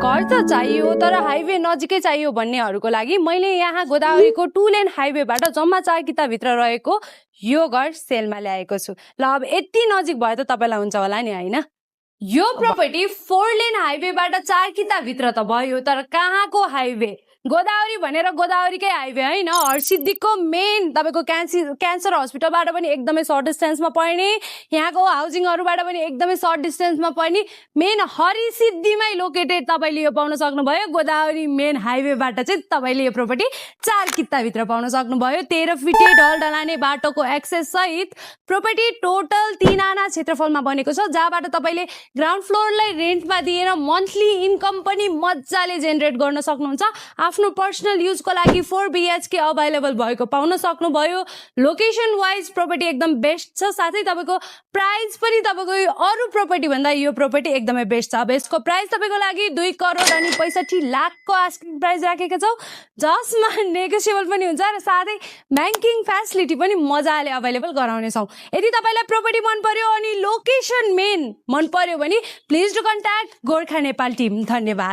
घर त चाहियो तर हाइवे नजिकै चाहियो भन्नेहरूको लागि मैले यहाँ गोदावरीको 2 लेन हाइवेबाट जम्मा 4 किताभित्र रहेको यो घर सेलमा ल्याएको छु। ल अब यति नजिक भयो त तपाईँलाई हुन्छ होला नि हैन। यो प्रपर्टी 4 लेन हाइवेबाट 4 किताभित्र त भयो तर कहाँको हाइवे? गोदावरी भनेर गोदावरीकै हाइवे हैन, हरसिद्धिको मेन तपाईको क्यान्सर हस्पिटलबाट पनि एकदमै सर्ट डिस्टेन्समा पर्ने, यहाँको हाउसिङहरुबाट पनि एकदमै सर्ट डिस्टेन्समा पर्ने मेन हरसिद्धिमै लोकेटेड तपाईले यो पाउन सक्नुभयो। गोदावरी मेन हाइवेबाट चाहिँ तपाईले यो प्रपर्टी 4 किताभित्र पाउन सक्नुभयो। 13 फिटे ढल ढलाने बाटोको एक्सेस सहित प्रपर्टी टोटल 3 आना क्षेत्रफलमा बनेको छ, जहाँबाट तपाईले ग्राउन्ड फ्लोरलाई रेन्टमा दिएर मन्थली इन्कम पनि मज्जाले जेनेरेट गर्न सक्नुहुन्छ। आफ्नो पर्सनल युजको लागि 4 BHK अवेलेबल भएको पाउन सक्नुभयो। लोकेसन वाइज प्रपर्टी एकदम बेस्ट छ, साथै तपाईको प्राइस पनि तपाईको अरु प्रपर्टी भन्दा यो प्रपर्टी एकदमै बेस्ट छ। अब यसको प्राइस तपाईको लागि 2 करोड अनि 65 लाखको आस्किङ प्राइस राखेका छौ, जसमा नेगोसिएबल पनि हुन्छ र साथै ब्याङ्किङ फ्यासिलिटी पनि मजाले अवेलेबल गराउने छौ। यदि तपाईलाई प्रपर्टी मन पर्यो अनि लोकेसन मेन मन पर्यो भने please do contact Gorkha Nepal team. धन्यवाद।